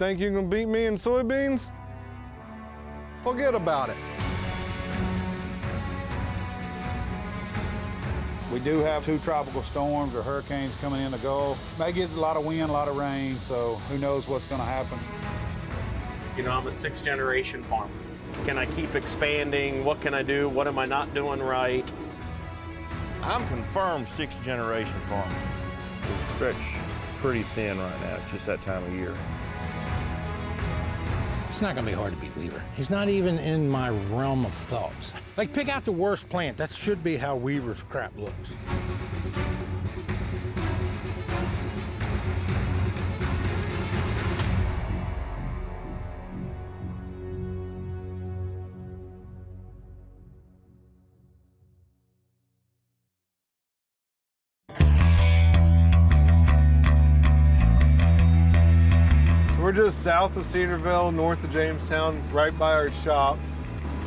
think you can beat me in soybeans? Forget about it. We do have 2 tropical storms or hurricanes coming in the Gulf. May get a lot of wind, a lot of rain, so who knows what's going to happen. You know, I'm a 6th generation farmer. Can I keep expanding? What can I do? What am I not doing right? I'm confirmed 6th generation farmer. It's stretched pretty thin right now. It's just that time of year. It's not gonna be hard to beat Weaver. He's not even in my realm of thoughts. Like, pick out the worst plant. That should be how Weaver's crap looks. We're just south of Cedarville, north of Jamestown, right by our shop.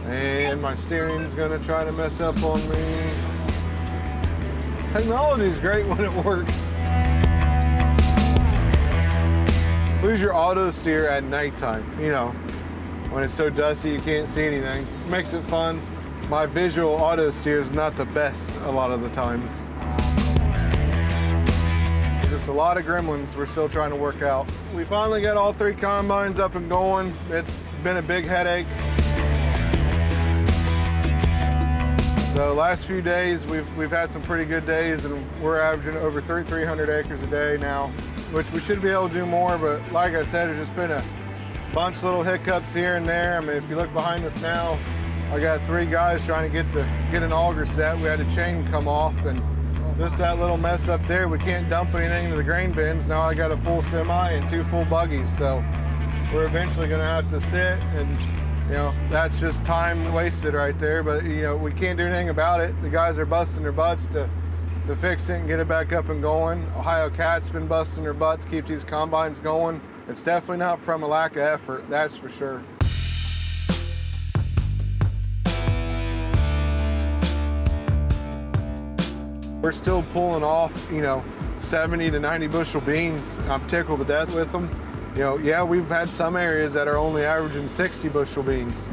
And my steering's gonna try to mess up on me. Technology's great when it works. Lose your auto steer at nighttime, you know, when it's so dusty you can't see anything. Makes it fun. My visual auto steer is not the best a lot of the times. Just a lot of gremlins we're still trying to work out. We finally got all 3 combines up and going. It's been a big headache. So last few days we've had some pretty good days, and we're averaging over 300 acres a day now, which we should be able to do more, but like I said, it's just been a bunch of little hiccups here and there. I mean, if you look behind us now, I got 3 guys trying to get an auger set. We had a chain come off, and just that little mess up there, we can't dump anything into the grain bins. Now I got a full semi and 2 full buggies, so we're eventually gonna have to sit, and you know, that's just time wasted right there, but you know, we can't do anything about it. The guys are busting their butts to fix it and get it back up and going. Ohio Cat's been busting their butt to keep these combines going. It's definitely not from a lack of effort, that's for sure. We're still pulling off, you know, 70 to 90 bushel beans. I'm tickled to death with them. You know, yeah, we've had some areas that are only averaging 60 bushel beans,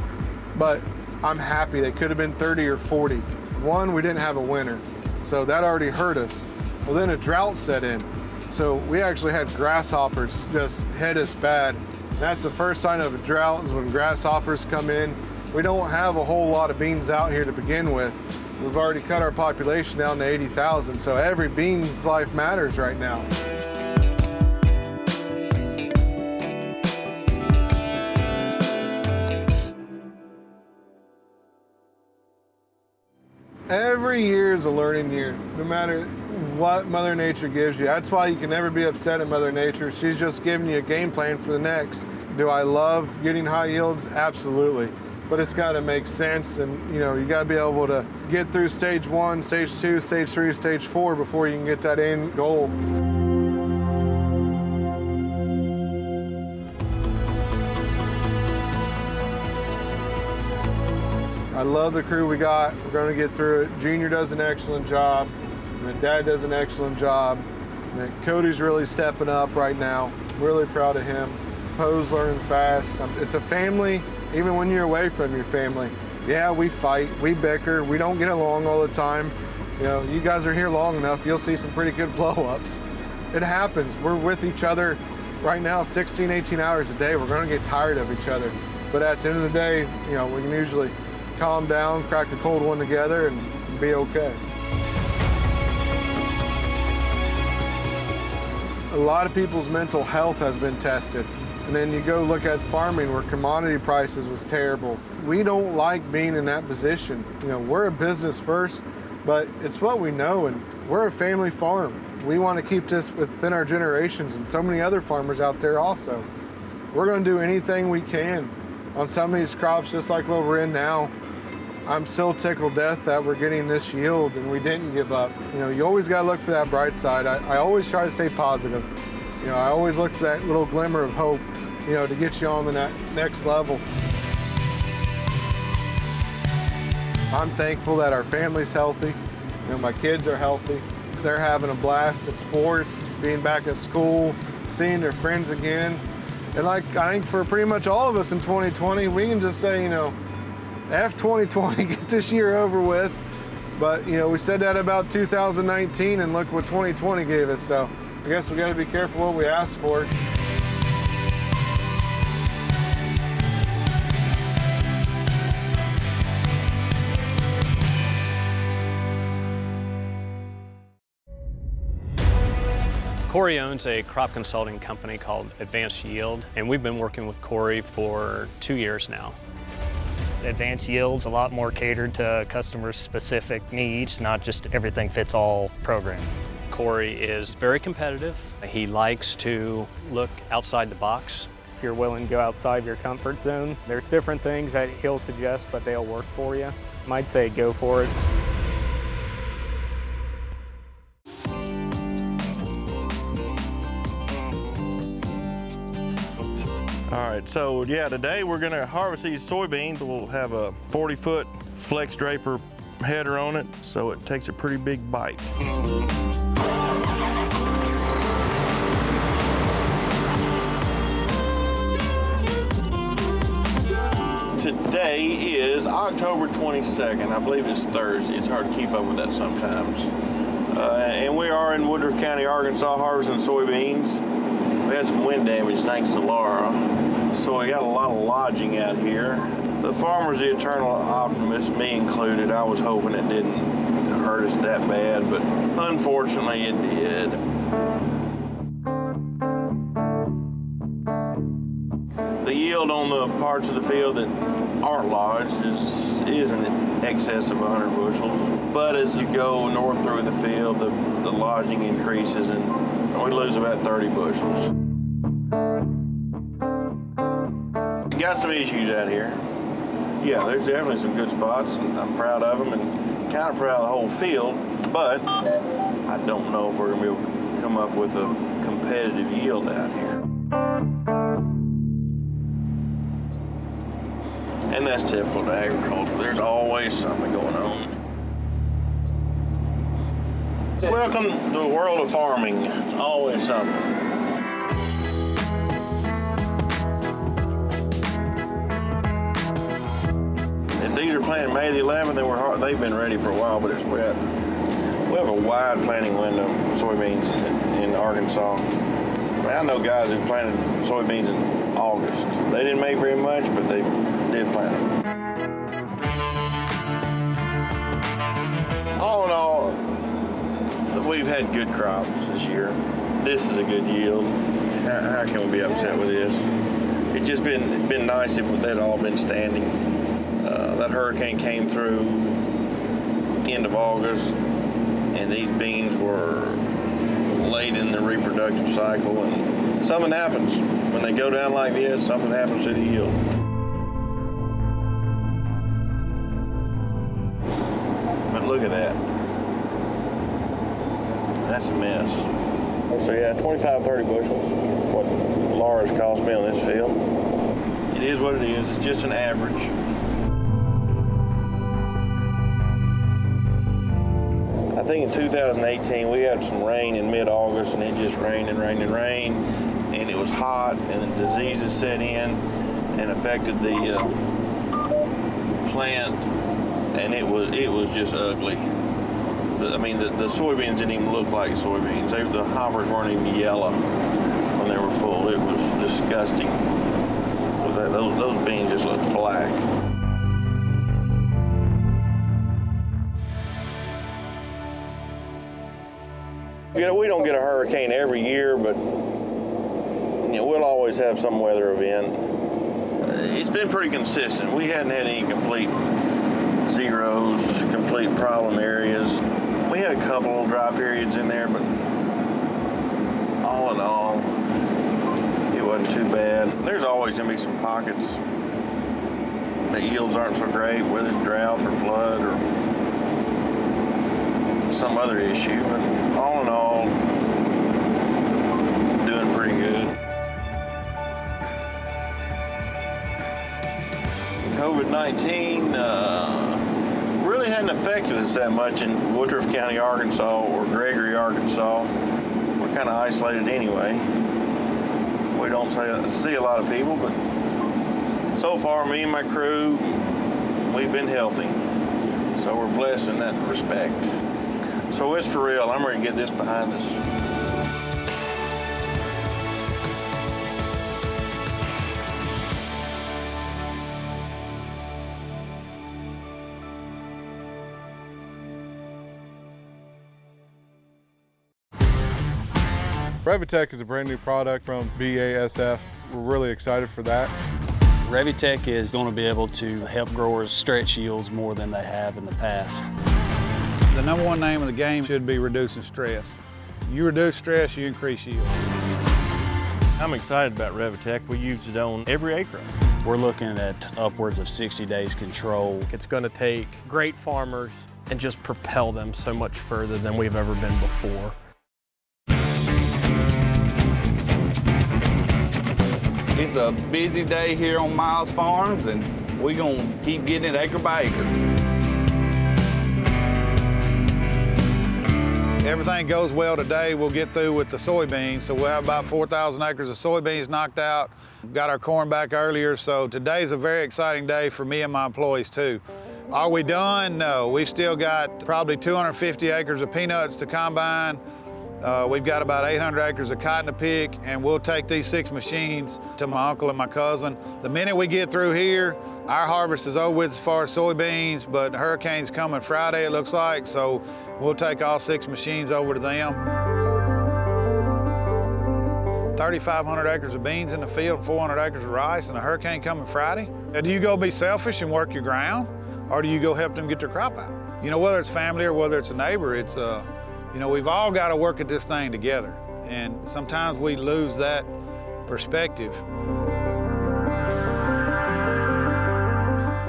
but I'm happy. They could have been 30 or 40. One, we didn't have a winter, so that already hurt us. Well, then a drought set in. So we actually had grasshoppers just hit us bad. That's the first sign of a drought, is when grasshoppers come in. We don't have a whole lot of beans out here to begin with. We've already cut our population down to 80,000, so every bean's life matters right now. Every year is a learning year, no matter what Mother Nature gives you. That's why you can never be upset at Mother Nature. She's just giving you a game plan for the next. Do I love getting high yields? Absolutely. But it's got to make sense, and you know, you got to be able to get through stage 1, stage 2, stage 3, stage 4 before you can get that end goal. I love the crew we got. We're going to get through it. Junior does an excellent job. My dad does an excellent job. And Cody's really stepping up right now. Really proud of him. Poe's learning fast. It's a family. Even when you're away from your family, yeah, we fight, we bicker, we don't get along all the time. You know, you guys are here long enough, you'll see some pretty good blow-ups. It happens. We're with each other right now 16, 18 hours a day. We're gonna get tired of each other. But at the end of the day, you know, we can usually calm down, crack a cold one together, and be okay. A lot of people's mental health has been tested. And then you go look at farming where commodity prices was terrible. We don't like being in that position. You know, we're a business first, but it's what we know, and we're a family farm. We want to keep this within our generations, and so many other farmers out there also. We're going to do anything we can on some of these crops, just like what we're in now. I'm still tickled to death that we're getting this yield and we didn't give up. You know, you always got to look for that bright side. I always try to stay positive. You know, I always look for that little glimmer of hope, you know, to get you on to that next level. I'm thankful that our family's healthy. You know, my kids are healthy. They're having a blast at sports, being back at school, seeing their friends again. And like, I think for pretty much all of us in 2020, we can just say, F 2020, get this year over with. But, we said that about 2019, and look what 2020 gave us. So I guess we got to be careful what we ask for. Corey owns a crop consulting company called Advanced Yield, and we've been working with Corey for 2 years now. Advanced Yield's a lot more catered to customer specific needs, not just everything fits all program. Corey is very competitive. He likes to look outside the box. If you're willing to go outside your comfort zone, there's different things that he'll suggest, but they'll work for you. Might say go for it. All right, so yeah, today we're gonna harvest these soybeans. We'll have a 40-foot flex draper header on it, so it takes a pretty big bite. Today is October 22nd. I believe it's Thursday. It's hard to keep up with that sometimes. And we are in Woodruff County, Arkansas, harvesting soybeans. We had some wind damage thanks to Laura, so we got a lot of lodging out here. The farmer's the eternal optimist, me included. I was hoping it didn't hurt us that bad, but unfortunately it did. The yield on the parts of the field that aren't lodged is in excess of 100 bushels. But as you go north through the field, the lodging increases and we lose about 30 bushels. Got some issues out here. Yeah, there's definitely some good spots, and I'm proud of them and kind of proud of the whole field, but I don't know if we're going to be able to come up with a competitive yield out here. And that's typical to agriculture. There's always something going on. Welcome to the world of farming. It's always something. If these are planted May the 11th, then they've been ready for a while, but it's wet. We have a wide planting window of soybeans in Arkansas. I know guys who planted soybeans in August. They didn't make very much, but they did plant them. All in all, we've had good crops this year. This is a good yield. How can we be upset with this? It's just been nice if they'd all been standing. That hurricane came through end of August, and these beans were late in the reproductive cycle, and something happens. When they go down like this, something happens to the yield. But look at that. That's a mess. So yeah, 25, 30 bushels, what Laura's cost me on this field. It is what it is, it's just an average. I think in 2018, we had some rain in mid-August, and it just rained and rained and rained, and it was hot, and the diseases set in and affected the plant, and it was just ugly. The soybeans didn't even look like soybeans. The hoppers weren't even yellow when they were full. It was disgusting. Those beans just looked black. We don't get a hurricane every year, but we'll always have some weather event. It's been pretty consistent. We hadn't had any complete zeros, complete problem areas. We had a couple of dry periods in there, but all in all, it wasn't too bad. There's always going to be some pockets that yields aren't so great, whether it's drought or flood or some other issue, but all in all, doing pretty good. COVID-19 really hadn't affected us that much in Woodruff County, Arkansas, or Gregory, Arkansas. We're kind of isolated anyway. We don't see a lot of people, but so far, me and my crew, we've been healthy. So we're blessed in that respect. So it's for real. I'm ready to get this behind us. Revitec is a brand new product from BASF. We're really excited for that. Revitec is going to be able to help growers stretch yields more than they have in the past. The number one name of the game should be reducing stress. You reduce stress, you increase yield. I'm excited about Revitec. We use it on every acre. We're looking at upwards of 60 days control. It's going to take great farmers and just propel them so much further than we've ever been before. It's a busy day here on Miles Farms, and we're gonna keep getting it acre by acre. Everything goes well today, we'll get through with the soybeans. So we'll have about 4,000 acres of soybeans knocked out. Got our corn back earlier, so today's a very exciting day for me and my employees too. Are we done? No, we've still got probably 250 acres of peanuts to combine. We've got about 800 acres of cotton to pick, and we'll take these 6 machines to my uncle and my cousin. The minute we get through here, our harvest is over with as far as soybeans, but hurricane's coming Friday, it looks like, so we'll take all 6 machines over to them. 3,500 acres of beans in the field, 400 acres of rice, and a hurricane coming Friday. Now, do you go be selfish and work your ground, or do you go help them get their crop out? You know, whether it's family or whether it's a neighbor, it's you know, we've all got to work at this thing together, and sometimes we lose that perspective.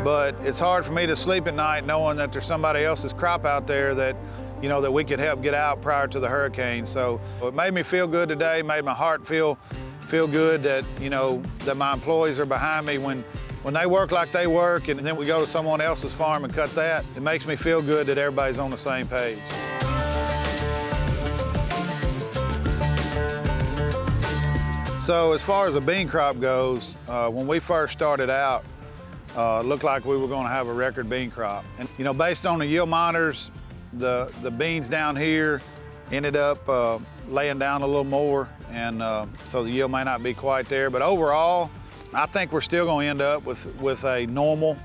But it's hard for me to sleep at night knowing that there's somebody else's crop out there that, you know, that we could help get out prior to the hurricane. So it made me feel good today, made my heart feel good that, you know, that my employees are behind me when they work like they work, and then we go to someone else's farm and cut that. It makes me feel good that everybody's on the same page. So as far as the bean crop goes, when we first started out, it looked like we were going to have a record bean crop. And you know, based on the yield monitors, the beans down here ended up laying down a little more, and so the yield may not be quite there. But overall, I think we're still going to end up with a normal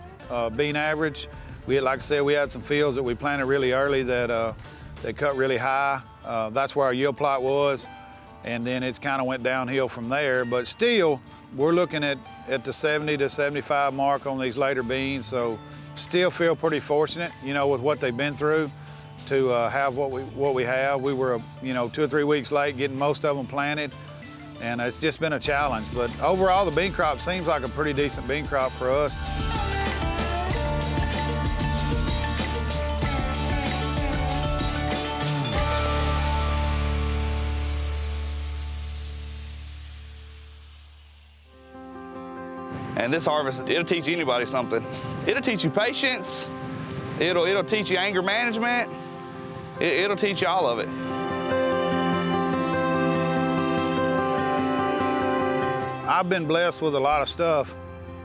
bean average. Like I said, we had some fields that we planted really early that they cut really high. That's where our yield plot was. And then it's kind of went downhill from there. But still, we're looking at the 70 to 75 mark on these later beans. So still feel pretty fortunate, you know, with what they've been through to have what we have. We were, you know, 2 or 3 weeks late getting most of them planted, and it's just been a challenge. But overall, the bean crop seems like a pretty decent bean crop for us. And this harvest, it'll teach anybody something. It'll teach you patience. It'll teach you anger management. It'll teach you all of it. I've been blessed with a lot of stuff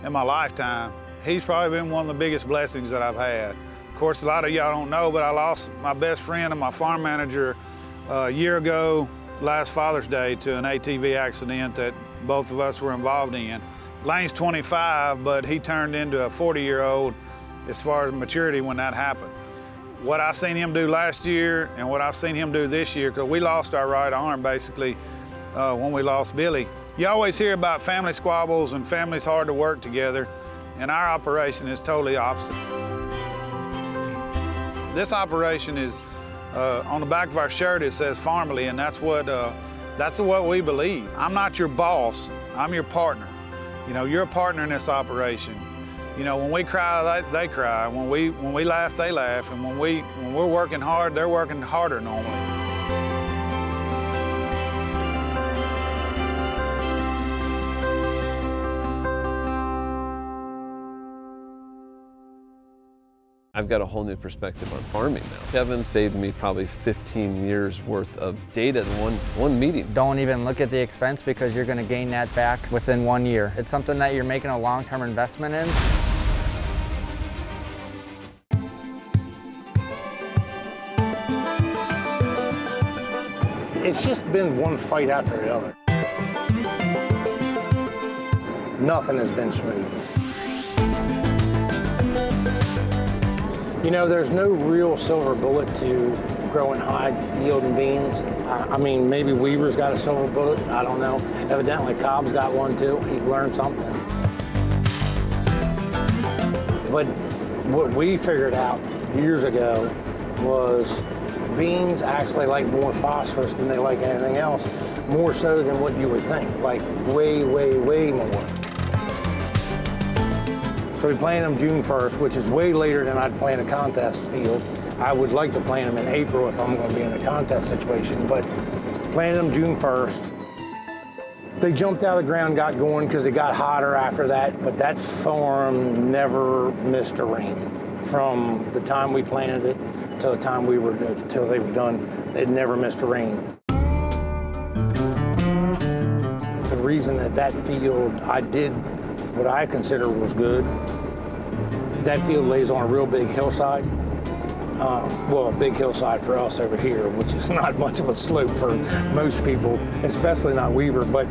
in my lifetime. He's probably been one of the biggest blessings that I've had. Of course, a lot of y'all don't know, but I lost my best friend and my farm manager a year ago, last Father's Day, to an ATV accident that both of us were involved in. Lane's 25, but he turned into a 40-year-old as far as maturity when that happened. What I seen him do last year and what I've seen him do this year, because we lost our right arm basically when we lost Billy. You always hear about family squabbles and families hard to work together, and our operation is totally opposite. This operation is, on the back of our shirt it says Farmily, and that's what we believe. I'm not your boss, I'm your partner. You know, you're a partner in this operation. You know, when we cry, they cry. When we laugh, they laugh. And when we're working hard, they're working harder normally. I've got a whole new perspective on farming now. Kevin saved me probably 15 years worth of data in one meeting. Don't even look at the expense because you're going to gain that back within 1 year. It's something that you're making a long-term investment in. It's just been one fight after the other. Nothing has been smooth. You know, there's no real silver bullet to growing high yielding beans. I mean, maybe Weaver's got a silver bullet, I don't know. Evidently Cobb's got one too. He's learned something. But what we figured out years ago was beans actually like more phosphorus than they like anything else, more so than what you would think, like way, way, way more. So we planted them June 1st, which is way later than I'd plan a contest field. I would like to plant them in April if I'm going to be in a contest situation, but planted them June 1st. They jumped out of the ground, got going because it got hotter after that, but that farm never missed a rain. From the time we planted it till the time till they were done, they'd never missed a rain. The reason that field I did what I consider was good, that field lays on a real big hillside. Well, a big hillside for us over here, which is not much of a slope for most people, especially not Weaver, but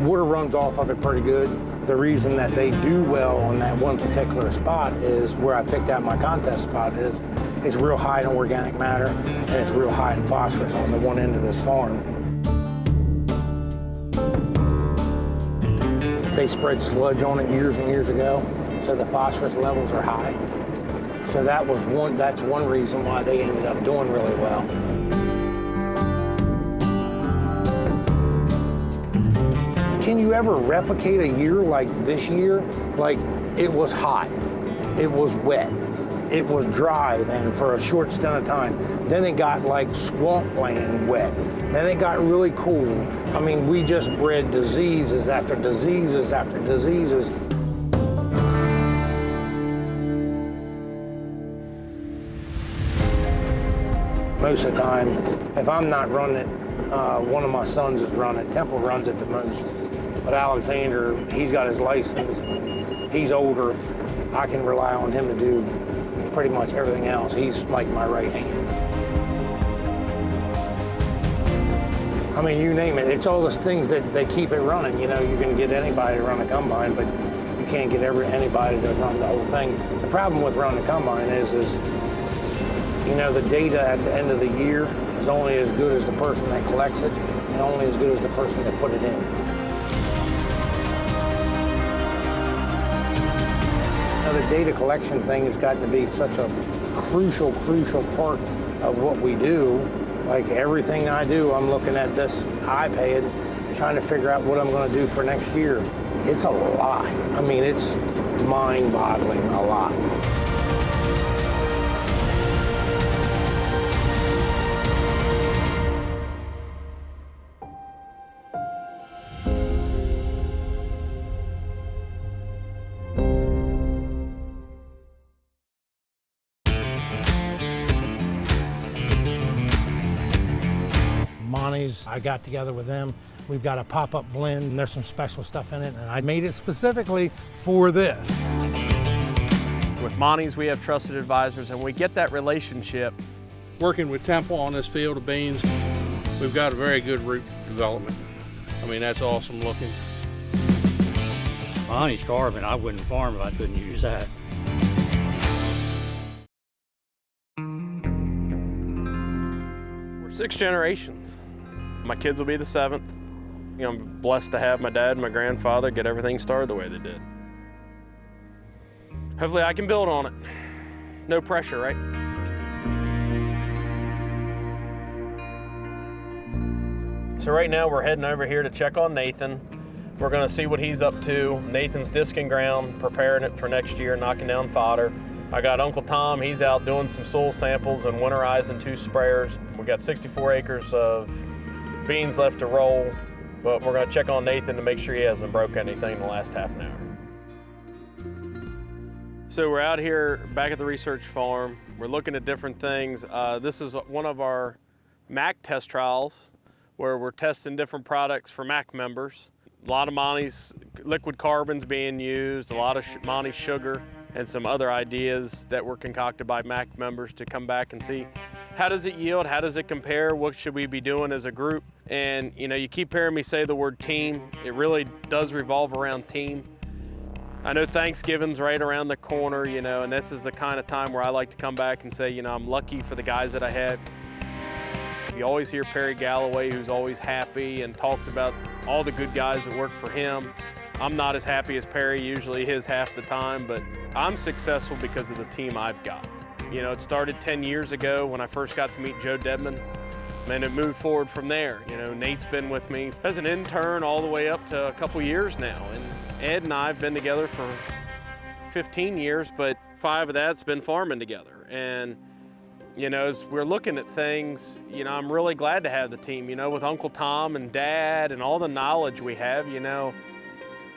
water runs off of it pretty good. The reason that they do well on that one particular spot is where I picked out my contest spot is it's real high in organic matter and it's real high in phosphorus on the one end of this farm. They spread sludge on it years and years ago, so the phosphorus levels are high. So that's one reason why they ended up doing really well. Can you ever replicate a year like this year? Like, it was hot, it was wet, it was dry then for a short stint of time. Then it got like swampland wet. Then it got really cool. I mean, we just bred diseases after diseases after diseases. Most of the time, if I'm not running it, one of my sons is running it. Temple runs it the most. But Alexander, he's got his license. He's older. I can rely on him to do pretty much everything else. He's like my right hand. I mean, you name it. It's all those things that they keep it running. You know, you can get anybody to run a combine, but you can't get anybody to run the whole thing. The problem with running a combine is you know, the data at the end of the year is only as good as the person that collects it and only as good as the person that put it in. Now, the data collection thing has gotten to be such a crucial part of what we do. Like everything I do, I'm looking at this iPad, trying to figure out what I'm going to do for next year. It's a lot. I mean, it's mind-boggling a lot. I got together with them. We've got a pop-up blend, and there's some special stuff in it, and I made it specifically for this. With Monty's, we have trusted advisors, and we get that relationship. Working with Temple on this field of beans, we've got a very good root development. I mean, that's awesome looking. Monty's carbon, I wouldn't farm if I couldn't use that. We're 6 generations. My kids will be the 7th. You know, I'm blessed to have my dad and my grandfather get everything started the way they did. Hopefully I can build on it. No pressure, right? So right now we're heading over here to check on Nathan. We're gonna see what he's up to. Nathan's disking ground, preparing it for next year, knocking down fodder. I got Uncle Tom, he's out doing some soil samples and winterizing 2 sprayers. We got 64 acres of beans left to roll, but we're gonna check on Nathan to make sure he hasn't broke anything in the last half an hour. So we're out here back at the research farm. We're looking at different things. This is one of our MAC test trials where we're testing different products for MAC members. A lot of Monty's liquid carbons being used, a lot of Monty's sugar, and some other ideas that were concocted by MAC members to come back and see how does it yield, how does it compare, what should we be doing as a group. And you know, you keep hearing me say the word team. It really does revolve around team. I know Thanksgiving's right around the corner, you know, and this is the kind of time where I like to come back and say, you know, I'm lucky for the guys that I had. You always hear Perry Galloway, who's always happy and talks about all the good guys that work for him. I'm not as happy as Perry usually is half the time, but I'm successful because of the team I've got. You know, it started 10 years ago when I first got to meet Joe Dedman, and it moved forward from there. You know, Nate's been with me as an intern all the way up to a couple years now, and Ed and I have been together for 15 years, but 5 of that's been farming together. And you know, as we're looking at things, you know, I'm really glad to have the team, you know, with Uncle Tom and Dad and all the knowledge we have, you know.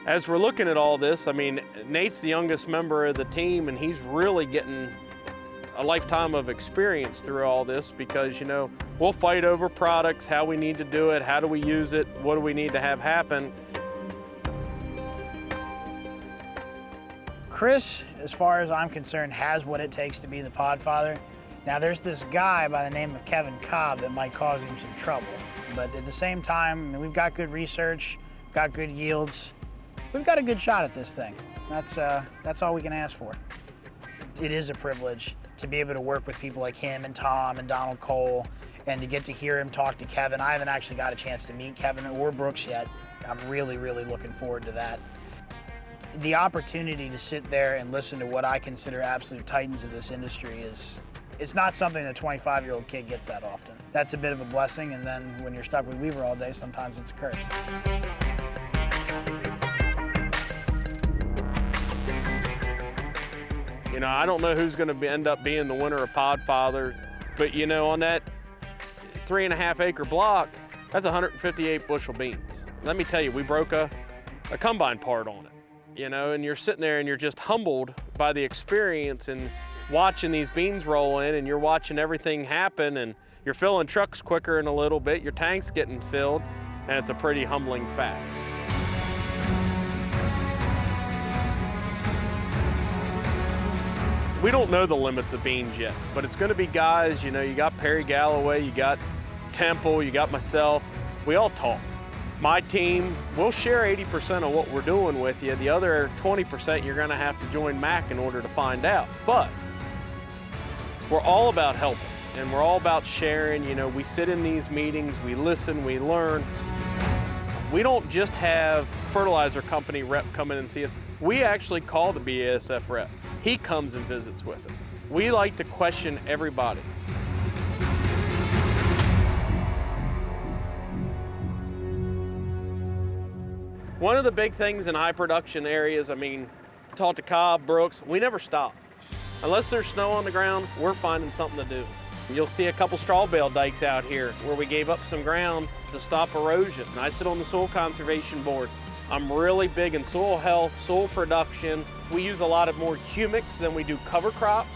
As we're looking at all this, I mean, Nate's the youngest member of the team, and he's really getting a lifetime of experience through all this because, you know, we'll fight over products, how we need to do it, how do we use it, what do we need to have happen. Chris, as far as I'm concerned, has what it takes to be the Podfather. Now there's this guy by the name of Kevin Cobb that might cause him some trouble. But at the same time, I mean, we've got good research, got good yields. We've got a good shot at this thing. That's all we can ask for. It is a privilege to be able to work with people like him and Tom and Donald Cole and to get to hear him talk to Kevin. I haven't actually got a chance to meet Kevin or Brooks yet. I'm really, really looking forward to that. The opportunity to sit there and listen to what I consider absolute titans of this industry it's not something a 25-year-old kid gets that often. That's a bit of a blessing, and then when you're stuck with Weaver all day, sometimes it's a curse. You know, I don't know who's going to end up being the winner of Podfather, but you know, on that 3.5 acre block, that's 158 bushel beans. Let me tell you, we broke a combine part on it, you know, and you're sitting there and you're just humbled by the experience and watching these beans roll in, and you're watching everything happen, and you're filling trucks quicker in a little bit, your tank's getting filled, and it's a pretty humbling fact. We don't know the limits of beans yet, but it's gonna be guys, you know, you got Perry Galloway, you got Temple, you got myself, we all talk. My team, we'll share 80% of what we're doing with you. The other 20% you're gonna have to join MAC in order to find out. But we're all about helping, and we're all about sharing. You know, we sit in these meetings, we listen, we learn. We don't just have fertilizer company rep come in and see us. We actually call the BASF rep. He comes and visits with us. We like to question everybody. One of the big things in high production areas, I mean, talk to Cobb, Brooks, we never stop. Unless there's snow on the ground, we're finding something to do. You'll see a couple straw bale dikes out here where we gave up some ground to stop erosion. And I sit on the soil conservation board. I'm really big in soil health, soil production. We use a lot of more humics than we do cover crops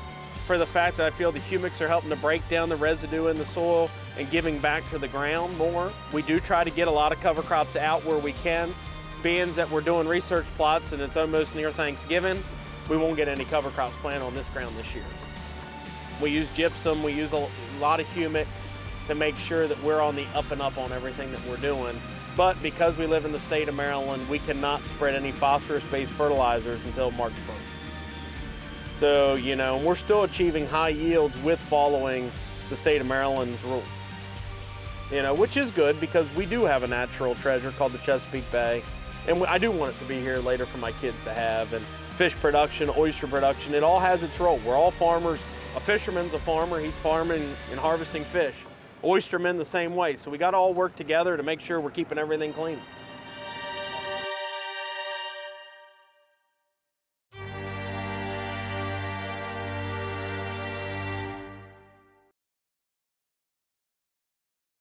for the fact that I feel the humics are helping to break down the residue in the soil and giving back to the ground more. We do try to get a lot of cover crops out where we can. Being that we're doing research plots and it's almost near Thanksgiving, we won't get any cover crops planted on this ground this year. We use gypsum, we use a lot of humics to make sure that we're on the up and up on everything that we're doing. But because we live in the state of Maryland, we cannot spread any phosphorus-based fertilizers until March 1st. So, you know, we're still achieving high yields with following the state of Maryland's rules. You know, which is good because we do have a natural treasure called the Chesapeake Bay. And I do want it to be here later for my kids to have. And fish production, oyster production, it all has its role. We're all farmers. A fisherman's a farmer, he's farming and harvesting fish. Oystermen the same way. So we got to all work together to make sure we're keeping everything clean.